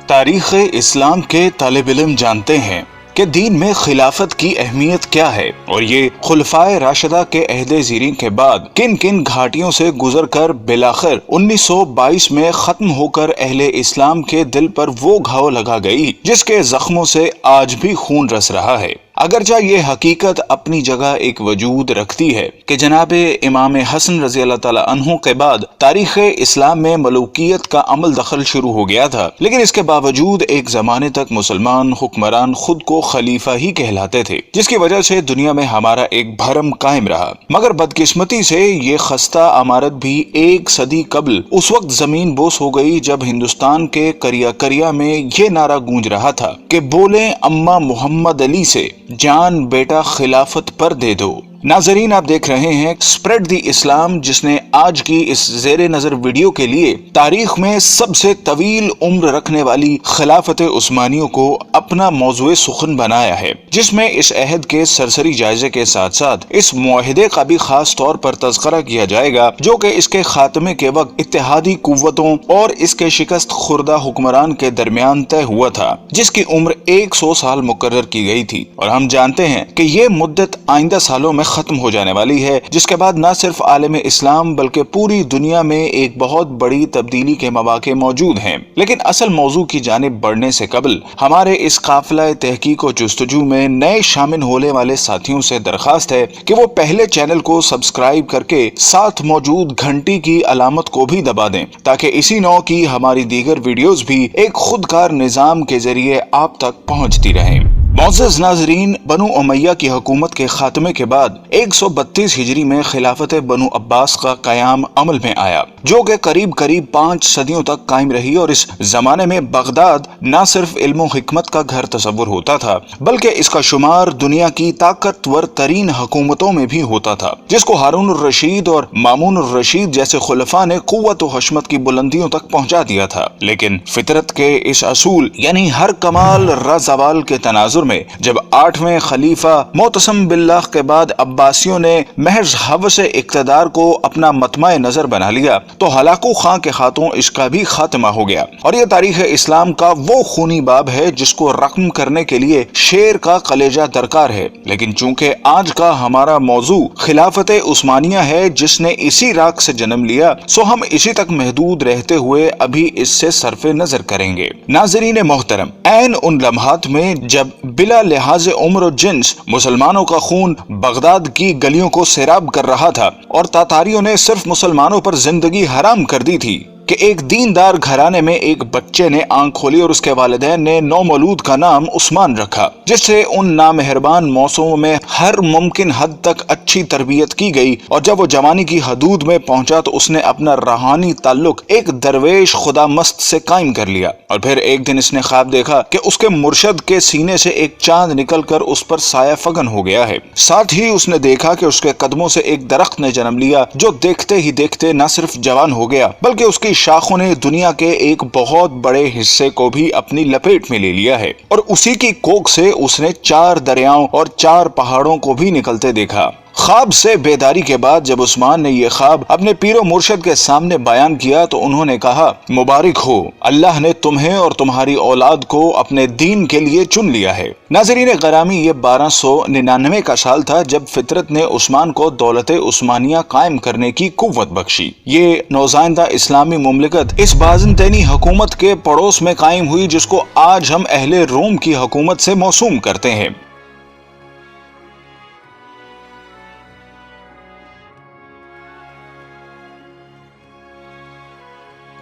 تاریخ اسلام کے طالب علم جانتے ہیں کہ دین میں خلافت کی اہمیت کیا ہے اور یہ خلفائے راشدہ کے عہد زیریں کے بعد کن کن گھاٹیوں سے گزر کر بالآخر 1922 میں ختم ہو کر اہل اسلام کے دل پر وہ گھاؤ لگا گئی جس کے زخموں سے آج بھی خون رس رہا ہے۔ اگرچہ یہ حقیقت اپنی جگہ ایک وجود رکھتی ہے کہ جناب امام حسن رضی اللہ تعالی عنہ کے بعد تاریخ اسلام میں ملوکیت کا عمل دخل شروع ہو گیا تھا، لیکن اس کے باوجود ایک زمانے تک مسلمان حکمران خود کو خلیفہ ہی کہلاتے تھے، جس کی وجہ سے دنیا میں ہمارا ایک بھرم قائم رہا۔ مگر بدقسمتی سے یہ خستہ عمارت بھی ایک صدی قبل اس وقت زمین بوس ہو گئی جب ہندوستان کے کریا کریا میں یہ نعرہ گونج رہا تھا کہ بولیں اماں محمد علی سے، جان بیٹا خلافت پر دے دو۔ ناظرین، آپ دیکھ رہے ہیں اسپریڈ دی اسلام، جس نے آج کی اس زیر نظر ویڈیو کے لیے تاریخ میں سب سے طویل عمر رکھنے والی خلافت عثمانیوں کو اپنا موضوع سخن بنایا ہے، جس میں اس عہد کے سرسری جائزے کے ساتھ ساتھ اس معاہدے کا بھی خاص طور پر تذکرہ کیا جائے گا جو کہ اس کے خاتمے کے وقت اتحادی قوتوں اور اس کے شکست خوردہ حکمران کے درمیان طے ہوا تھا، جس کی عمر 100 سال مقرر کی گئی تھی، اور ہم جانتے ہیں کہ یہ مدت آئندہ سالوں میں ختم ہو جانے والی ہے، جس کے بعد نہ صرف عالم اسلام بلکہ پوری دنیا میں ایک بہت بڑی تبدیلی کے مواقع موجود ہیں۔ لیکن اصل موضوع کی جانب بڑھنے سے قبل ہمارے اس قافلہ تحقیق و جستجو میں نئے شامل ہونے والے ساتھیوں سے درخواست ہے کہ وہ پہلے چینل کو سبسکرائب کر کے ساتھ موجود گھنٹی کی علامت کو بھی دبا دیں تاکہ اسی نوع کی ہماری دیگر ویڈیوز بھی ایک خودکار نظام کے ذریعے آپ تک پہنچتی رہیں۔ معزز ناظرین، بنو امیہ کی حکومت کے خاتمے کے بعد 132 ہجری میں خلافت بنو عباس کا قیام عمل میں آیا، جو کہ قریب 5 صدیوں تک قائم رہی، اور اس زمانے میں بغداد نہ صرف علم و حکمت کا گھر تصور ہوتا تھا بلکہ اس کا شمار دنیا کی طاقتور ترین حکومتوں میں بھی ہوتا تھا، جس کو ہارون الرشید اور مامون الرشید جیسے خلفاء نے قوت و حشمت کی بلندیوں تک پہنچا دیا تھا۔ لیکن فطرت کے اس اصول یعنی ہر کمال زوال کے تناظر میں جب 8ویں خلیفہ معتصم باللہ کے بعد عباسیوں نے محض ہوس اقتدار کو اپنا مطمع نظر بنا لیا تو ہلاکو خاں کے ہاتھوں اس کا بھی خاتمہ ہو گیا، اور یہ تاریخ اسلام کا وہ خونی باب ہے جس کو رقم کرنے کے لیے شیر کا کلیجہ درکار ہے۔ لیکن چونکہ آج کا ہمارا موضوع خلافت عثمانیہ ہے جس نے اسی راگ سے جنم لیا، سو ہم اسی تک محدود رہتے ہوئے ابھی اس سے صرف نظر کریں گے۔ ناظرین محترم، عین ان لمحات میں جب بلا لحاظ عمر و جنس مسلمانوں کا خون بغداد کی گلیوں کو سیراب کر رہا تھا اور تاتاریوں نے صرف مسلمانوں پر زندگی حرام کر دی تھی کہ ایک دیندار گھرانے میں ایک بچے نے آنکھ کھولی اور اس کے والدین نے نومولود کا نام عثمان رکھا، جس سے ان نامہربان موسموں میں ہر ممکن حد تک اچھی تربیت کی گئی، اور جب وہ جوانی کی حدود میں پہنچا تو اس نے اپنا روحانی تعلق ایک درویش خدا مست سے قائم کر لیا، اور پھر ایک دن اس نے خواب دیکھا کہ اس کے مرشد کے سینے سے ایک چاند نکل کر اس پر سایہ فگن ہو گیا ہے۔ ساتھ ہی اس نے دیکھا کہ اس کے قدموں سے ایک درخت نے جنم لیا جو دیکھتے ہی دیکھتے نہ صرف جوان ہو گیا بلکہ اس کی شاخوں نے دنیا کے ایک بہت بڑے حصے کو بھی اپنی لپیٹ میں لے لیا ہے، اور اسی کی کوکھ سے اس نے 4 دریاؤں اور 4 پہاڑوں کو بھی نکلتے دیکھا۔ خواب سے بیداری کے بعد جب عثمان نے یہ خواب اپنے پیر و مرشد کے سامنے بیان کیا تو انہوں نے کہا، مبارک ہو، اللہ نے تمہیں اور تمہاری اولاد کو اپنے دین کے لیے چن لیا ہے۔ ناظرین گرامی، یہ 1299 کا سال تھا جب فطرت نے عثمان کو دولت عثمانیہ قائم کرنے کی قوت بخشی۔ یہ نوزائندہ اسلامی مملکت اس بازنطینی حکومت کے پڑوس میں قائم ہوئی جس کو آج ہم اہل روم کی حکومت سے موسوم کرتے ہیں۔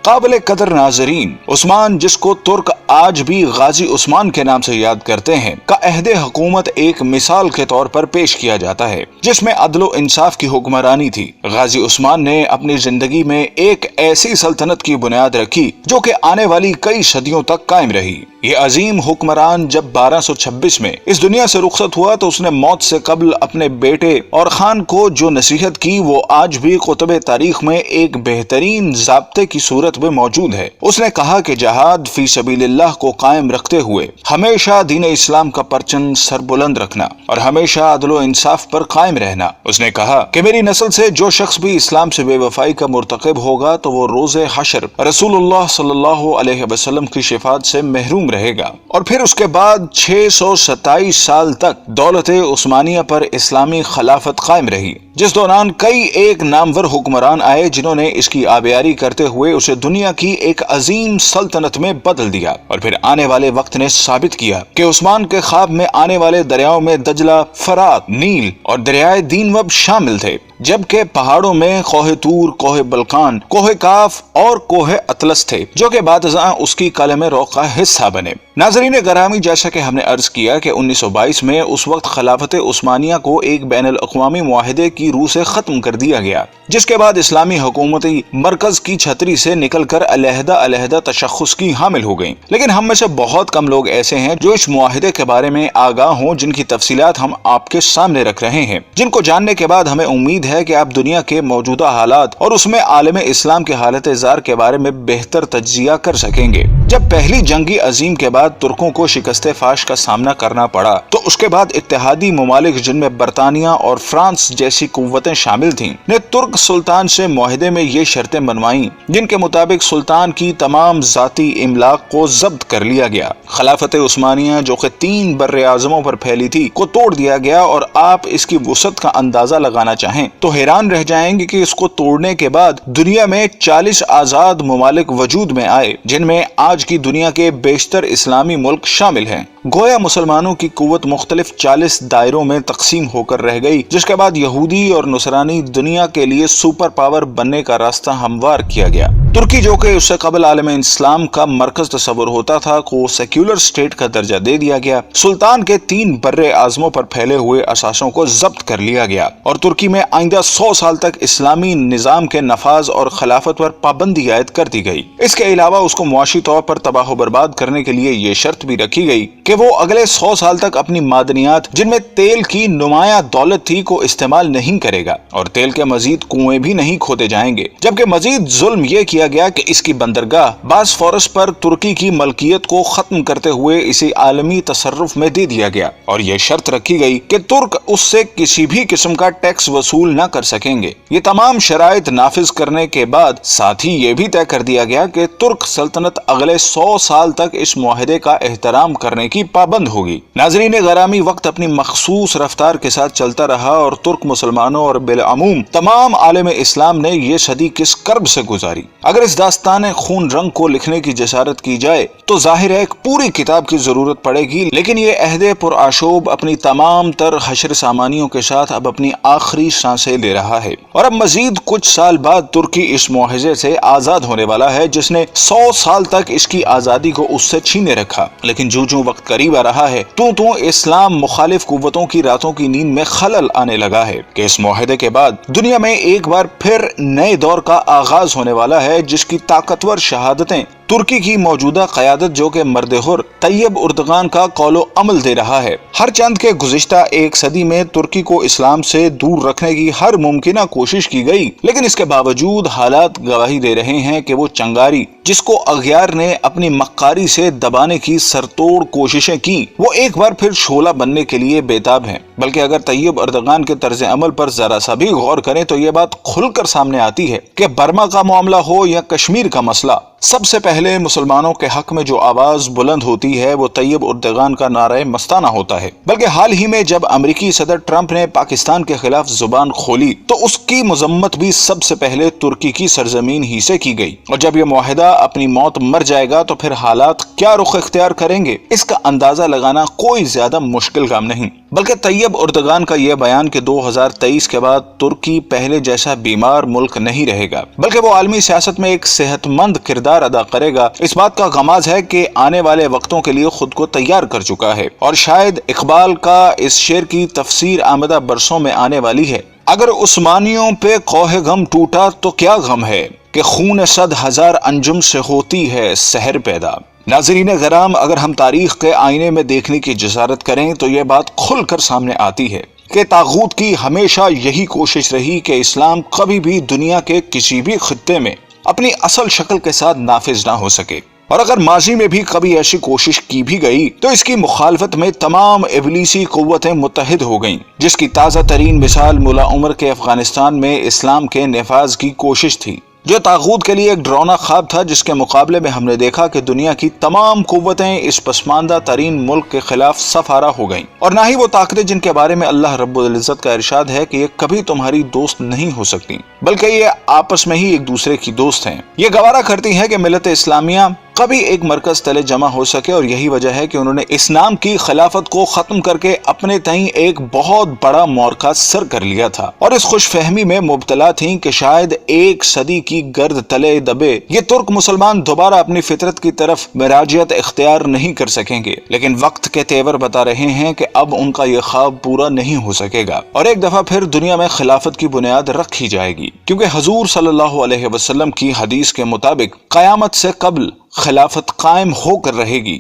قابل قدر ناظرین، عثمان، جس کو ترک آج بھی غازی عثمان کے نام سے یاد کرتے ہیں، کا عہد حکومت ایک مثال کے طور پر پیش کیا جاتا ہے جس میں عدل و انصاف کی حکمرانی تھی۔ غازی عثمان نے اپنی زندگی میں ایک ایسی سلطنت کی بنیاد رکھی جو کہ آنے والی کئی صدیوں تک قائم رہی۔ یہ عظیم حکمران جب 1226 میں اس دنیا سے رخصت ہوا تو اس نے موت سے قبل اپنے بیٹے اور خان کو جو نصیحت کی وہ آج بھی کتب تاریخ میں ایک بہترین ضابطے کی صورت میں موجود ہے۔ اس نے کہا کہ جہاد فی سبیل اللہ کو قائم رکھتے ہوئے ہمیشہ دین اسلام کا پرچم سر بلند رکھنا اور ہمیشہ عدل و انصاف پر قائم رہنا۔ اس نے کہا کہ میری نسل سے جو شخص بھی اسلام سے بے وفائی کا مرتکب ہوگا تو وہ روز حشر رسول اللہ صلی اللہ علیہ وسلم کی شفاعت سے محروم رہے گا۔ اور پھر اس کے بعد 627 سال تک دولت عثمانیہ پر اسلامی خلافت قائم رہی، جس دوران کئی ایک نامور حکمران آئے جنہوں نے اس کی آبیاری کرتے ہوئے اسے دنیا کی ایک عظیم سلطنت میں بدل دیا۔ اور پھر آنے والے وقت نے ثابت کیا کہ عثمان کے خواب میں آنے والے دریاؤں میں دجلہ، فرات، نیل اور دریائے دینوب شامل تھے، جبکہ پہاڑوں میں کوہ طور، کوہ بلقان، کوہ کاف اور کوہ اطلس تھے جو کہ بعد ازاں اس کی قلم روح کا حصہ بنے۔ ناظرین گرامی، جیسا کہ ہم نے عرض کیا کہ 1922 میں اس وقت خلافت عثمانیہ کو ایک بین الاقوامی معاہدے کی روح سے ختم کر دیا گیا، جس کے بعد اسلامی حکومتی مرکز کی چھتری سے نکل کر علیحدہ علیحدہ تشخص کی حامل ہو گئیں۔ لیکن ہم میں سے بہت کم لوگ ایسے ہیں جو اس معاہدے کے بارے میں آگاہ ہوں، جن کی تفصیلات ہم آپ کے سامنے رکھ رہے ہیں، جن کو جاننے کے بعد ہمیں امید ہے کہ آپ دنیا کے موجودہ حالات اور اس میں عالم اسلام کے حالت زار کے بارے میں بہتر تجزیہ کر سکیں گے۔ جب پہلی جنگ عظیم کے بعد ترکوں کو شکست فاش کا سامنا کرنا پڑا تو اس کے بعد اتحادی ممالک جن میں برطانیہ اور فرانس جیسی قوتیں شامل تھیں نے ترک سلطان سے معاہدے میں یہ شرطیں بنوائیں جن کے مطابق سلطان کی تمام ذاتی املاک کو ضبط کر لیا گیا، خلافت عثمانیہ جو کہ 3 بر اعظموں پر پھیلی تھی کو توڑ دیا گیا، اور آپ اس کی وسعت کا اندازہ لگانا چاہیں تو حیران رہ جائیں گے کہ اس کو توڑنے کے بعد دنیا میں 40 آزاد ممالک وجود میں آئے، جن میں آج کی دنیا کے بیشتر اسلامی ملک شامل ہیں۔ گویا مسلمانوں کی قوت مختلف 40 دائروں میں تقسیم ہو کر رہ گئی، جس کے بعد یہودی اور نصرانی دنیا کے لیے سپر پاور بننے کا راستہ ہموار کیا گیا۔ ترکی جو کہ اس سے قبل عالم اسلام کا مرکز تصور ہوتا تھا کو سیکولر اسٹیٹ کا درجہ دے دیا گیا، سلطان کے 3 بر اعظموں پر پھیلے ہوئے اثاثوں کو ضبط کر لیا گیا، اور ترکی میں آئندہ 100 سال تک اسلامی نظام کے نفاذ اور خلافت پر پابندی عائد کر دی گئی۔ اس کے علاوہ اس کو معاشی طور پر تباہ و برباد کرنے کے لیے یہ شرط بھی رکھی گئی کہ وہ اگلے 100 سال تک اپنی معدنیات جن میں تیل کی نمایاں دولت تھی کو استعمال نہیں کرے گا، اور تیل کے مزید کنویں بھی نہیں کھودے جائیں گے۔ جبکہ مزید ظلم یہ کیا گیا کہ اس کی بندرگاہ باسفورس پر ترکی کی ملکیت کو ختم کرتے ہوئے اسے عالمی تصرف میں دے دیا گیا، اور یہ شرط رکھی گئی کہ ترک اس سے کسی بھی قسم کا ٹیکس وصول نہ کر سکیں گے۔ یہ تمام شرائط نافذ کرنے کے بعد ساتھ ہی یہ بھی طے کر دیا گیا کہ ترک سلطنت اگلے 100 سال تک اس معاہدے کا احترام کرنے کی پابند ہوگی۔ ناظرین گرامی، وقت اپنی مخصوص رفتار کے ساتھ چلتا رہا اور ترک مسلمانوں اور بالعموم تمام عالم اسلام نے یہ صدی کس کرب سے گزاری۔ اگر اس داستان خون رنگ کو لکھنے کی جسارت کی جائے تو ظاہر ہے ایک پوری کتاب کی ضرورت پڑے گی، لیکن یہ عہد پرآشوب اپنی تمام تر حشر سامانیوں کے ساتھ اب اپنی آخری سانسیں لے رہا ہے، اور اب مزید کچھ سال بعد ترکی اس معاہدے سے آزاد ہونے والا ہے جس نے 100 سال تک اس کی آزادی کو اس سے چھینے رکھا۔ لیکن جو وقت قریب آ رہا ہے تو اسلام مخالف قوتوں کی راتوں کی نیند میں خلل آنے لگا ہے کہ اس معاہدے کے بعد دنیا میں ایک بار پھر نئے دور کا آغاز ہونے والا ہے، جس کی طاقتور شہادتیں ترکی کی موجودہ قیادت جو کہ مرد حر طیب اردغان کا قول و عمل دے رہا ہے۔ ہر چند کے گزشتہ ایک صدی میں ترکی کو اسلام سے دور رکھنے کی ہر ممکنہ کوشش کی گئی، لیکن اس کے باوجود حالات گواہی دے رہے ہیں کہ وہ چنگاری جس کو اغیار نے اپنی مکاری سے دبانے کی سرتوڑ کوششیں کی، وہ ایک بار پھر شعلہ بننے کے لیے بےتاب ہیں۔ بلکہ اگر طیب اردغان کے طرز عمل پر ذرا سا بھی غور کریں تو یہ بات کھل کر سامنے آتی ہے کہ برما کا معاملہ ہو یا کشمیر کا مسئلہ، سب سے پہلے مسلمانوں کے حق میں جو آواز بلند ہوتی ہے وہ طیب اردغان کا نعرہ مستانہ ہوتا ہے۔ بلکہ حال ہی میں جب امریکی صدر ٹرمپ نے پاکستان کے خلاف زبان کھولی تو اس کی مذمت بھی سب سے پہلے ترکی کی سرزمین ہی سے کی گئی، اور جب یہ معاہدہ اپنی موت مر جائے گا تو پھر حالات کیا رخ اختیار کریں گے اس کا اندازہ لگانا کوئی زیادہ مشکل کام نہیں۔ بلکہ طیب اردغان کا یہ بیان کہ 2023 کے بعد ترکی پہلے جیسا بیمار ملک نہیں رہے گا بلکہ وہ عالمی سیاست میں ایک صحت مند کردار ادا کرے گا، اس بات کا غماز ہے کہ آنے والے وقتوں کے لیے خود کو تیار کر چکا ہے، اور شاید اقبال کا اس شعر کی تفسیر آمدہ برسوں میں آنے والی ہے: اگر عثمانیوں پہ کوہ غم ٹوٹا تو کیا غم ہے کہ خون 100,000 انجم سے ہوتی ہے سحر پیدا۔ ناظرین کرام، اگر ہم تاریخ کے آئینے میں دیکھنے کی جسارت کریں تو یہ بات کھل کر سامنے آتی ہے کہ طاغوت کی ہمیشہ یہی کوشش رہی کہ اسلام کبھی بھی دنیا کے کسی بھی خطے میں اپنی اصل شکل کے ساتھ نافذ نہ ہو سکے، اور اگر ماضی میں بھی کبھی ایسی کوشش کی بھی گئی تو اس کی مخالفت میں تمام ابلیسی قوتیں متحد ہو گئیں، جس کی تازہ ترین مثال ملا عمر کے افغانستان میں اسلام کے نفاذ کی کوشش تھی، جو طاغوت کے لیے ایک ڈراؤنا خواب تھا، جس کے مقابلے میں ہم نے دیکھا کہ دنیا کی تمام قوتیں اس پسماندہ ترین ملک کے خلاف صف آرا ہو گئیں، اور نہ ہی وہ طاقتیں جن کے بارے میں اللہ رب العزت کا ارشاد ہے کہ یہ کبھی تمہاری دوست نہیں ہو سکتی، بلکہ یہ آپس میں ہی ایک دوسرے کی دوست ہیں۔ یہ گوارا کرتی ہے کہ ملت اسلامیہ کبھی ایک مرکز تلے جمع ہو سکے، اور یہی وجہ ہے کہ انہوں نے اسلام کی خلافت کو ختم کر کے اپنے تئیں ایک بہت بڑا معرکہ سر کر لیا تھا، اور اس خوش فہمی میں مبتلا تھیں کہ شاید ایک صدی کی گرد تلے دبے یہ ترک مسلمان دوبارہ اپنی فطرت کی طرف مراجعت اختیار نہیں کر سکیں گے، لیکن وقت کے تیور بتا رہے ہیں کہ اب ان کا یہ خواب پورا نہیں ہو سکے گا، اور ایک دفعہ پھر دنیا میں خلافت کی بنیاد رکھی جائے گی، کیونکہ حضور صلی اللہ علیہ وسلم کی حدیث کے مطابق قیامت سے قبل خلافت قائم ہو کر رہے گی۔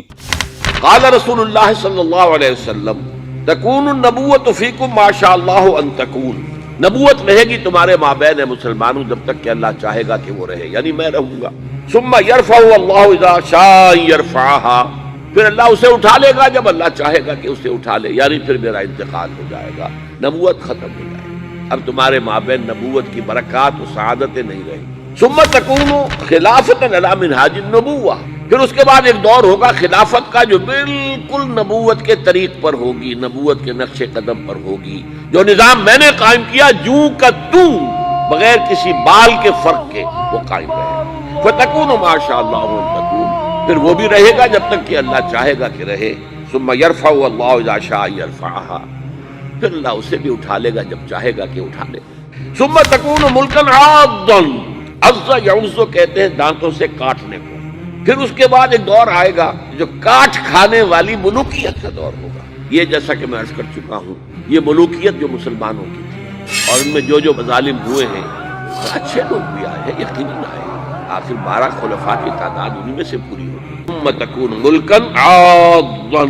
قال رسول اللہ صلی اللہ علیہ وسلم تکون النبوۃ فیکم ما شاء اللہ ان تکون، نبوت رہے گی تمہارے مابین مسلمانوں جب تک کہ اللہ چاہے گا کہ وہ رہے، یعنی میں رہوں گا۔ ثم یرفع اللہ اذا شاء یرفعها، پھر اللہ اسے اٹھا لے گا جب اللہ چاہے گا کہ اسے اٹھا لے، یعنی پھر میرا انتقال ہو جائے گا، نبوت ختم ہو جائے گی، اب تمہارے مابین نبوت کی برکات و سعادتیں نہیں رہیں گی۔ ثم تکون خلافت علی منہاج النبوہ، پھر اس کے بعد ایک دور ہوگا خلافت کا جو بالکل نبوت کے طریق پر ہوگی، نبوت کے نقش قدم پر ہوگی، جو نظام میں نے قائم کیا جوں کا توں، بغیر کسی بال کے فرق کے وہ قائم رہے۔ فتکون ما شاء اللہ ان تکون، پھر وہ بھی رہے گا جب تک کہ اللہ چاہے گا کہ رہے۔ ثم یرفع اللہ اذا شاء یرفعها، پھر اللہ اسے بھی اٹھا لے گا جب چاہے گا کہ اٹھا لے۔ ثم تکون ملکا عاضا، عض یعض کہتے ہیں دانتوں سے کاٹنے کو۔ پھر اس کے بعد ایک دور آئے گا جو کاٹ کھانے والی ملوکیت کا دور ہوگا۔ یہ جیسا کہ میں عرض کر چکا ہوں، یہ ملوکیت جو مسلمانوں کی تھی، اور ان میں جو مظالم ہوئے ہیں، اچھے لوگ بھی آئے ہیں، یقیناً آئے ہیں، آخر 12 خلفاء کی تعداد انہی میں سے پوری ہوگی۔ ثم تکون ملکا عاضا،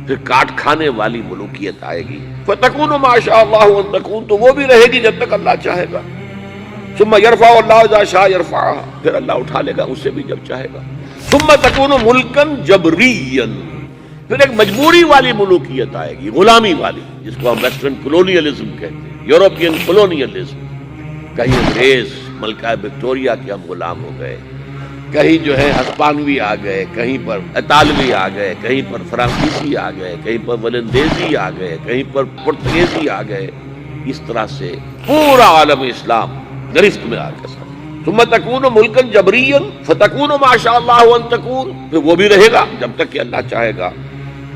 پھر کاٹ کھانے والی ملوکیت آئے گی۔ فتکون ما شاء اللہ ان تکون، تو وہ بھی رہے گی جب تک اللہ چاہے گا۔ ثم یرفع اللہ اذا شاء یرفعها، پھر اللہ اٹھا لے گا اسے بھی جب چاہے گا۔ ثم تکون ملکا جبریا، پھر ایک مجبوری والی ملوکیت آئے گی، غلامی والی، جس کو ہم ویسٹرن کولونیلزم کہتے ہیں، یورپین کولونیلزم۔ کہیں انگریز ملکہ وکٹوریہ کے ہم غلام ہو گئے، کہیں جو ہے ہسپانوی آ گئے، کہیں پر اطالوی آ گئے، کہیں پر فرانسیسی آ گئے، کہیں پر ولندیزی آ گئے، کہیں پر پرتگیزی آ گئے، اس طرح سے پورا عالم اسلام گرفت میں آ کے ساتھ۔ ثم تکون ملکا جبریا فتکون ما شاء اللہ ان تکون، پھر وہ بھی رہے گا جب تک کہ اللہ چاہے گا۔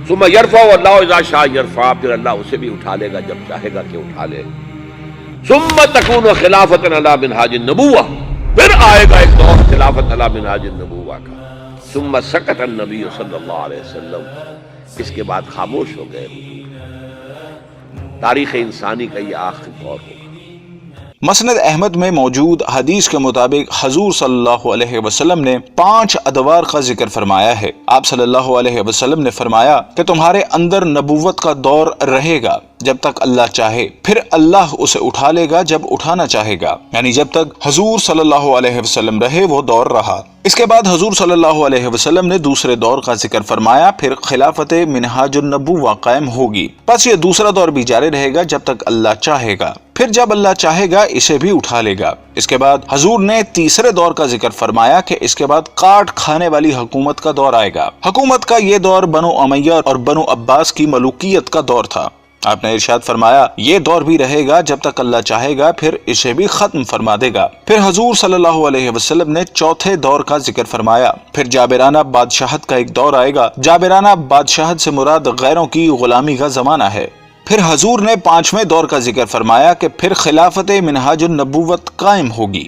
ثم یرفع اللہ اذا شاء یرفع، پھر اللہ اسے بھی اٹھا لے گا جب چاہے گا کہ اٹھا لے۔ ثم تکون خلافت علی منہاج النبوہ، پھر آئے گا ایک دور خلافت علی منہاج النبوہ کا۔ ثم سکت النبی صلی اللہ علیہ وسلم، اس کے بعد خاموش ہو گئے حضور۔ تاریخ انسانی کا یہ آخری دور ہوگا۔ مسند احمد میں موجود حدیث کے مطابق حضور صلی اللہ علیہ وسلم نے 5 ادوار کا ذکر فرمایا ہے۔ آپ صلی اللہ علیہ وسلم نے فرمایا کہ تمہارے اندر نبوت کا دور رہے گا جب تک اللہ چاہے، پھر اللہ اسے اٹھا لے گا جب اٹھانا چاہے گا، یعنی جب تک حضور صلی اللہ علیہ وسلم رہے وہ دور رہا۔ اس کے بعد حضور صلی اللہ علیہ وسلم نے دوسرے دور کا ذکر فرمایا، پھر خلافت منہاج النبوہ قائم ہوگی، پس یہ دوسرا دور بھی جاری رہے گا جب تک اللہ چاہے گا، پھر جب اللہ چاہے گا اسے بھی اٹھا لے گا۔ اس کے بعد حضور نے تیسرے دور کا ذکر فرمایا کہ اس کے بعد کاٹ کھانے والی حکومت کا دور آئے گا۔ حکومت کا یہ دور بنو امیہ اور بنو عباس کی ملوکیت کا دور تھا۔ آپ نے ارشاد فرمایا یہ دور بھی رہے گا جب تک اللہ چاہے گا، پھر اسے بھی ختم فرما دے گا۔ پھر حضور صلی اللہ علیہ وسلم نے چوتھے دور کا ذکر فرمایا، پھر جابرانہ بادشاہت کا ایک دور آئے گا۔ جابرانہ بادشاہت سے مراد غیروں کی غلامی کا زمانہ ہے۔ پھر حضور نے 5ویں دور کا ذکر فرمایا کہ پھر خلافت منہاج النبوت قائم ہوگی۔